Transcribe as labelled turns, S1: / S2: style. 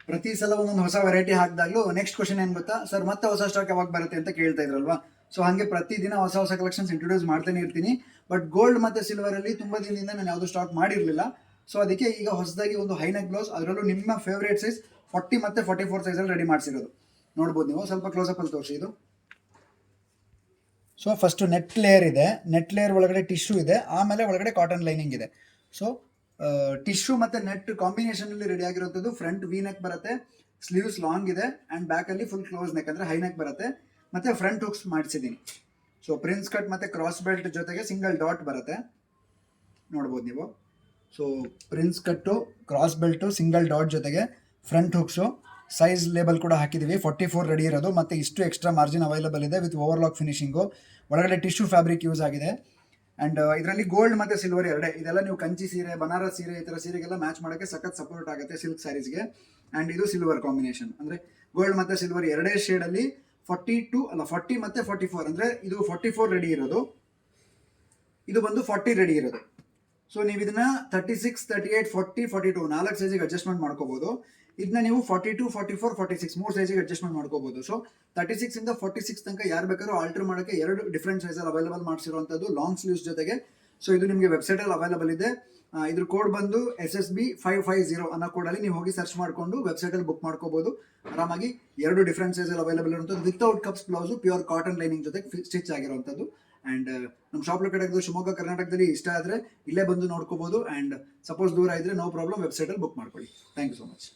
S1: ಪ್ರತಿ ಸಲ ಒಂದೊಂದು ಹೊಸ ವೆರೈಟಿ ಹಾಕಿದಾಗಲೂ ನೆಕ್ಸ್ಟ್ ಕ್ವಶನ್ ಏನು ಗೊತ್ತಾ ಸರ್, ಮತ್ತೆ ಹೊಸ ಸ್ಟಾಕ್ ಯಾವಾಗ ಬರುತ್ತೆ ಅಂತ ಕೇಳ್ತಾ ಇದ್ರಲ್ವಾ. ಸೊ ಹಾಗೆ ಪ್ರತಿದಿನ ಹೊಸ ಹೊಸ ಕಲೆಕ್ಷನ್ಸ್ ಇಂಟ್ರೊಡ್ಯೂಸ್ ಮಾಡ್ತಾನೆ ಇರ್ತೀನಿ. ಬಟ್ ಗೋಲ್ಡ್ ಮತ್ತು ಸಿಲ್ವರಲ್ಲಿ ತುಂಬ ದಿನದಿಂದ ನಾನು ಯಾವುದು ಸ್ಟಾಕ್ ಮಾಡಿರಲಿಲ್ಲ. ಸೊ ಅದಕ್ಕೆ ಈಗ ಹೊಸದಾಗಿ ಒಂದು ಹೈನೆಕ್ ಬ್ಲೌಸ್, ಅದರಲ್ಲೂ ನಿಮ್ಮ ಫೇವ್ರೇಟ್ ಸೈಜ್ 40 ಮತ್ತು 44 ಸೈಜಲ್ಲಿ ರೆಡಿ ಮಾಡಿಸಿರೋದು ನೋಡ್ಬೋದು ನೀವು. ಸ್ವಲ್ಪ ಕ್ಲೋಸಪ್ಪಲ್ಲಿ ತೋರಿಸಿ ಇದು. ಸೊ ಫಸ್ಟು ನೆಟ್ ಲೇಯರ್ ಇದೆ, ನೆಟ್ ಲೇಯರ್ ಒಳಗಡೆ ಟಿಶ್ಯೂ ಇದೆ, ಆಮೇಲೆ ಒಳಗಡೆ ಕಾಟನ್ ಲೈನಿಂಗ್ ಇದೆ. ಸೊ ಟಿಶ್ಯೂ ಮತ್ತು ನೆಟ್ ಕಾಂಬಿನೇಷನಲ್ಲಿ ರೆಡಿ ಆಗಿರುವಂಥದ್ದು. ಫ್ರಂಟ್ ವಿ ನೆಕ್ ಬರುತ್ತೆ, ಸ್ಲೀವ್ಸ್ ಲಾಂಗ್ ಇದೆ, ಆ್ಯಂಡ್ ಬ್ಯಾಕಲ್ಲಿ ಫುಲ್ ಕ್ಲೋಸ್ ನೆಕ್ ಅಂದರೆ ಹೈ ನೆಕ್ ಬರುತ್ತೆ, ಮತ್ತು ಫ್ರಂಟ್ ಹುಕ್ಸ್ ಮಾಡಿಸಿದ್ದೀನಿ. ಸೊ ಪ್ರಿನ್ಸ್ ಕಟ್ ಮತ್ತು ಕ್ರಾಸ್ ಬೆಲ್ಟ್ ಜೊತೆಗೆ ಸಿಂಗಲ್ ಡಾಟ್ ಬರುತ್ತೆ ನೋಡ್ಬೋದು ನೀವು. So prince cut, cross belt, single dot ಜೊತೆಗೆ ಫ್ರಂಟ್ ಹುಕ್ಸು, ಸೈಜ್ ಲೇಬಲ್ ಕೂಡ ಹಾಕಿದ್ದೀವಿ. 44 ರೆಡಿ ಇರೋದು, ಮತ್ತು ಇಷ್ಟು ಎಕ್ಸ್ಟ್ರಾ ಮಾರ್ಜಿನ್ ಅವೈಲೇಬಲ್ ಇದೆ ವಿತ್ ಓವರ್ಲಾಕ್ ಫಿನಿಶಿಂಗು. ಒಳಗಡೆ ಟಿಶ್ಯೂ ಫ್ಯಾಬ್ರಿಕ್ ಯೂಸ್ ಆಗಿದೆ. ಆ್ಯಂಡ್ ಇದರಲ್ಲಿ ಗೋಲ್ಡ್ ಮತ್ತು ಸಿಲ್ವರ್ ಎರಡೇ. ಇದೆಲ್ಲ ನೀವು ಕಂಚಿ ಸೀರೆ, ಬನಾರಸ್ ಸೀರೆ, ಈ ಥರ ಸೀರೆಗೆಲ್ಲ ಮ್ಯಾಚ್ ಮಾಡೋಕ್ಕೆ ಸಖತ್ ಸಪೋರ್ಟ್ ಆಗುತ್ತೆ ಸಿಲ್ಕ್ ಸ್ಯಾರೀಸ್ಗೆ. ಆ್ಯಂಡ್ ಇದು ಸಿಲ್ವರ್ ಕಾಂಬಿನೇಷನ್, ಅಂದರೆ ಗೋಲ್ಡ್ ಮತ್ತು ಸಿಲ್ವರ್ ಎರಡೇ ಶೇಡಲ್ಲಿ 40 ಮತ್ತು 44, ಅಂದರೆ ಇದು 44 ರೆಡಿ ಇರೋದು, ಇದು ಬಂದು 40 ರೆಡಿ ಇರೋದು. ಸೊ ನೀವು ಇದನ್ನ 36, 38, 40, 42 4 ಸೈಜಿಗೆ ಅಡ್ಜಸ್ಟ್ಮೆಂಟ್ ಮಾಡ್ಕೋಬಹುದು. ಇದನ್ನ ನೀವು 42, 44, 46 3 ಸೈಜಿಗೆ ಅಡ್ಜಸ್ಟ್ಮೆಂಟ್ ಮಾಡ್ಕೋಬಹುದು. ಸೊ 36 ಇಂದ 46 ತನಕ ಯಾರು ಬೇಕಾದ್ರೂ ಆಲ್ಟರ್ ಮಾಡೋಕ್ಕೆ 2 ಡಿಫ್ರೆಂಟ್ ಸೈಜಲ್ಲಿ ಅವೈಲೇಬಲ್ ಮಾಡಿಸಿರುವಂಥದ್ದು ಲಾಂಗ್ ಸ್ಲೀವ್ಸ್ ಜೊತೆಗೆ. ಸೊ ಇದು ನಿಮಗೆ ವೆಬ್ಸೈಟಲ್ಲಿ ಅವೈಲೇಬಲ್ ಇದೆ. ಇದ್ರ ಕೋಡ್ ಬಂದು SSB 550 ಅನ್ನೋ ಕೋಡಲ್ಲಿ ನೀವು ಹೋಗಿ ಸರ್ಚ್ ಮಾಡಿಕೊಂಡು ವೆಬ್ಸೈಟಲ್ಲಿ ಬುಕ್ ಮಾಡ್ಕೋಬಹುದು ಆರಾಮಾಗಿ. 2 ಡಿಫ್ರೆಂಟ್ ಸೈಜಲ್ಲಿ ಅವೈಲೇಬಲ್ ಇರುವಂಥದ್ದು, without cups blouse, pure cotton lining ಜೊತೆಗೆ ಸ್ಟಿಚ್ ಆಗಿರುವಂಥದ್ದು. ಆ್ಯಂಡ್ ನಮ್ಮ ಶಾಪ್ ಲೊಕೇಟ್ ಶಿವಮೊಗ್ಗ, ಕರ್ನಾಟಕದಲ್ಲಿ. ಇಷ್ಟ ಆದರೆ ಇಲ್ಲೇ ಬಂದು ನೋಡ್ಕೋಬಹುದು. ಆ್ಯಂಡ್ ಸಪೋಸ್ ದೂರ ಇದ್ದರೆ ನೋ ಪ್ರಾಬ್ಲಮ್, ವೆಬ್ಸೈಟಲ್ಲಿ ಬುಕ್ ಮಾಡ್ಕೊಳ್ಳಿ. Thank you so much.